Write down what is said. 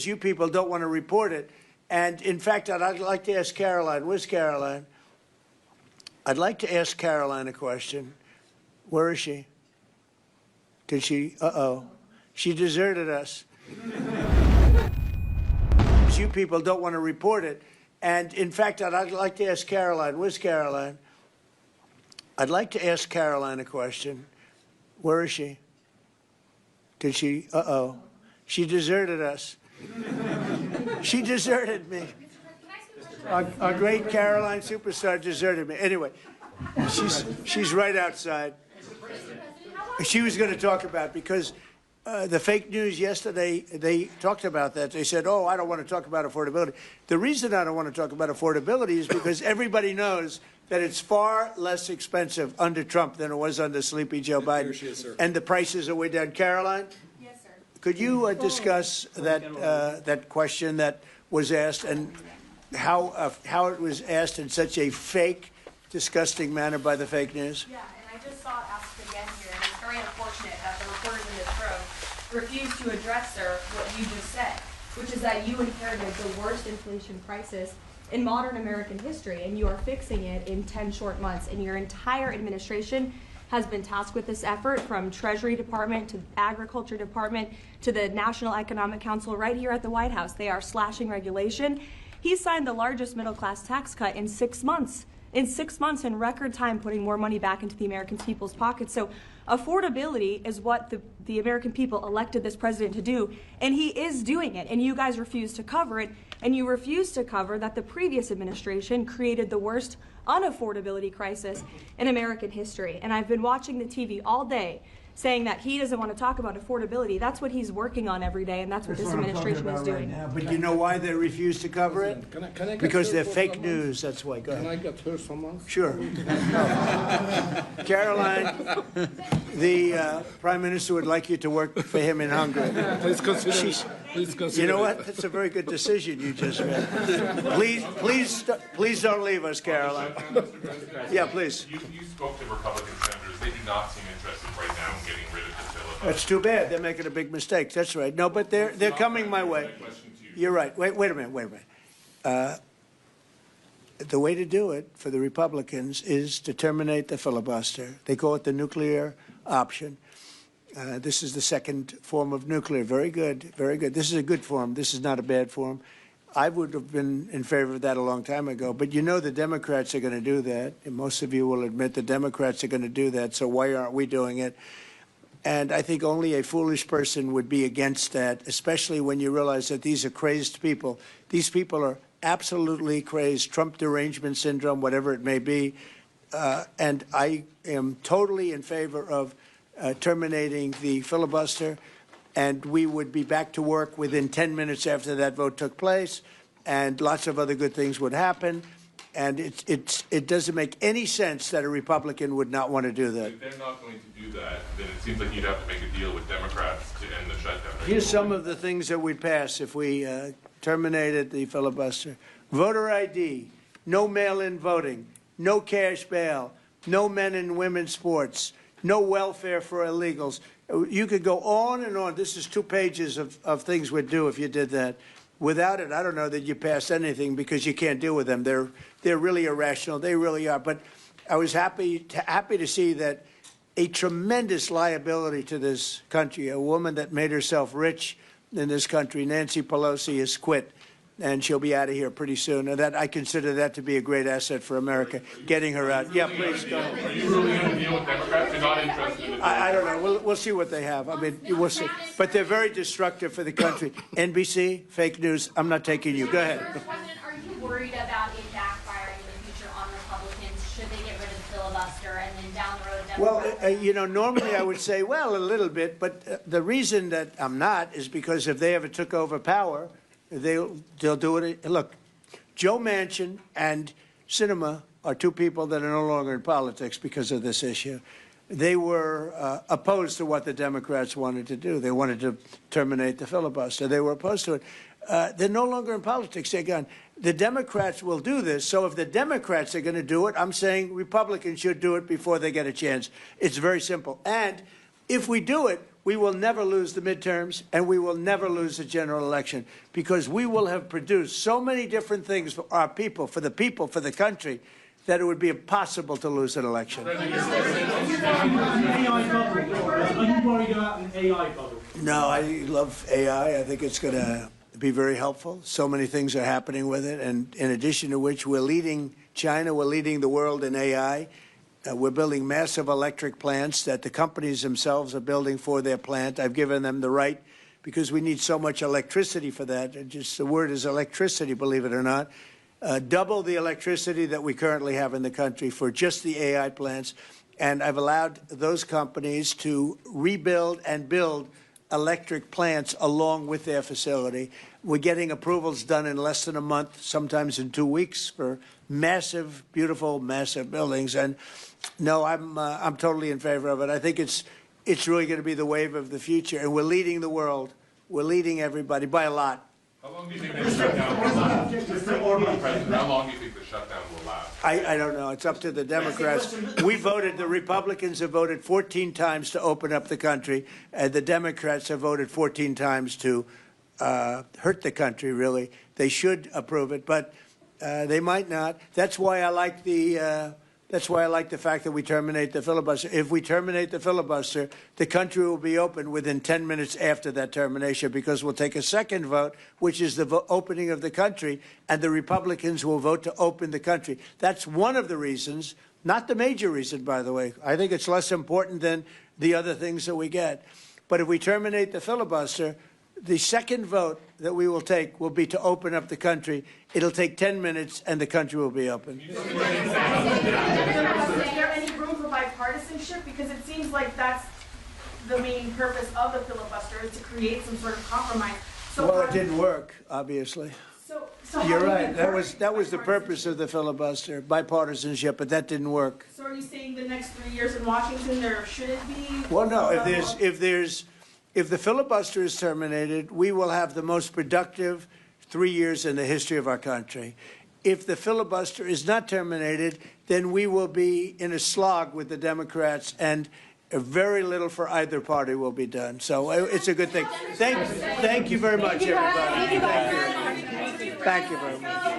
because you people don't want to report it. And in fact, I'd like to ask Karoline. Where's Karoline? I'd like to ask Karoline a question. Where is she? Did she? Uh-oh. She deserted us. You people don't want to report it. And in fact, I'd like to ask Karoline. Where's Karoline? I'd like to ask Karoline a question. Where is she? Did she? Uh-oh. She deserted us. She deserted me. Our great Karoline superstar deserted me. Anyway, she's right outside. She was going to talk about, because the fake news yesterday, they talked about that. They said, oh, I don't want to talk about affordability. The reason I don't want to talk about affordability is because everybody knows that it's far less expensive under Trump than it was under Sleepy Joe Biden. And the prices are way down. Karoline? Yes, sir. Could you discuss that question that was asked, and how it was asked in such a fake, disgusting manner by the fake news? Yeah, and I just saw it asked again here, and it's very unfortunate that the reporters in this room refused to address, sir, what you just said, which is that you inherited the worst inflation crisis in modern American history, and you are fixing it in 10 short months. And your entire administration has been tasked with this effort, from Treasury Department to Agriculture Department to the National Economic Council right here at the White House. They are slashing regulation. He signed the largest middle-class tax cut in 6 months. In 6 months, in record time, putting more money back into the American people's pockets. So affordability is what the American people elected this president to do, and he is doing it, and you guys refuse to cover it, and you refuse to cover that the previous administration created the worst unaffordability crisis in American history. And I've been watching the TV all day saying that he doesn't want to talk about affordability. That's what he's working on every day, and that's what this administration is doing. Right now. But you know why they refuse to cover it? Can I because they're fake news. That's why. Go ahead. Can I get her someone? Sure. Caroline, the Prime Minister would like you to work for him in Hungary. Please consider. You know what? That's a very good decision you just made. Please don't leave us, Caroline. Yeah, please. You spoke to Republican senators. They do not seem interested right now in getting rid of the filibuster. That's too bad. They're making a big mistake. That's right. No, but they're coming my way. You're right. Wait a minute. The way to do it for the Republicans is to terminate the filibuster. They call it the nuclear option. This is the second form of nuclear. Very good. Very good. This is a good form. This is not a bad form. I would have been in favor of that a long time ago. But you know the Democrats are going to do that. And most of you will admit the Democrats are going to do that. So why aren't we doing it? And I think only a foolish person would be against that, especially when you realize that these are crazed people. These people are absolutely crazed, Trump derangement syndrome, whatever it may be. And I am totally in favor of terminating the filibuster. And we would be back to work within 10 minutes after that vote took place, and lots of other good things would happen. And it doesn't make any sense that a Republican would not want to do that. If they're not going to do that, then it seems like you'd have to make a deal with Democrats to end the shutdown. Here's some of the things that we'd pass if we terminated the filibuster. Voter ID, no mail-in voting, no cash bail, no men and women's sports, no welfare for illegals. You could go on and on. This is 2 pages of things we'd do if you did that. Without it, I don't know that you pass anything, because you can't deal with them. They're really irrational. They really are. But I was happy to see that a tremendous liability to this country, a woman that made herself rich in this country, Nancy Pelosi, has quit. And she'll be out of here pretty soon. And I consider that to be a great asset for America, getting her out. Yeah, please go ahead. Are you really going to deal with Democrats? You're not interested in the I don't know. We'll see what they have. I mean, we'll see. But they're very destructive for the country. NBC, fake news. I'm not taking you. Go ahead. President, are you worried about it backfiring in the future on Republicans should they get rid of the filibuster, and then down the road Democrats? Well, you know, normally I would say, well, a little bit. But the reason that I'm not is because if they ever took over power, they'll do it. Look, Joe Manchin and Sinema are 2 people that are no longer in politics because of this issue. They were opposed to what the Democrats wanted to do. They wanted to terminate the filibuster. They were opposed to it. They're no longer in politics. They're gone. The Democrats will do this. So if the Democrats are going to do it, I'm saying Republicans should do it before they get a chance. It's very simple. And if we do it, we will never lose the midterms, and we will never lose the general election, because we will have produced so many different things for our people, for the country, that it would be impossible to lose an election. AI bubble. Are you worried about an AI bubble? No, I love AI. I think it's going to be very helpful. So many things are happening with it, and in addition to which, we're leading China, we're leading the world in AI. We're building massive electric plants that the companies themselves are building for their plant. I've given them the right, because we need so much electricity for that. And just the word is electricity, believe it or not. Double the electricity that we currently have in the country for just the AI plants. And I've allowed those companies to rebuild and build electric plants along with their facility. We're getting approvals done in less than a month, sometimes in 2 weeks, for massive, beautiful, massive buildings. And no, I'm totally in favor of it. I think it's really going to be the wave of the future, and we're leading the world. We're leading everybody by a lot. How long do you think the shutdown will last? Mr. Orban, President, how long do you think the shutdown will last? I don't know. It's up to the Democrats. We voted, the Republicans have voted 14 times to open up the country, and the Democrats have voted 14 times to hurt the country, really. They should approve it, but they might not. That's why I like the fact that we terminate the filibuster. If we terminate the filibuster, the country will be open within 10 minutes after that termination, because we'll take a second vote, which is the opening of the country, and the Republicans will vote to open the country. That's one of the reasons, not the major reason, by the way. I think it's less important than the other things that we get. But if we terminate the filibuster, the second vote that we will take will be to open up the country. It'll take 10 minutes, and the country will be open. Is there any room for bipartisanship? Because it seems like that's the main purpose of the filibuster, is to create some sort of compromise. So Well, it didn't work, obviously. So You're right. That was the purpose of the filibuster, bipartisanship, but that didn't work. So are you saying the next 3 years in Washington there shouldn't be? Well, no. If the filibuster is terminated, we will have the most productive 3 years in the history of our country. If the filibuster is not terminated, then we will be in a slog with the Democrats, and very little for either party will be done. So it's a good thing. Thank you very much, everybody. Thank you very much.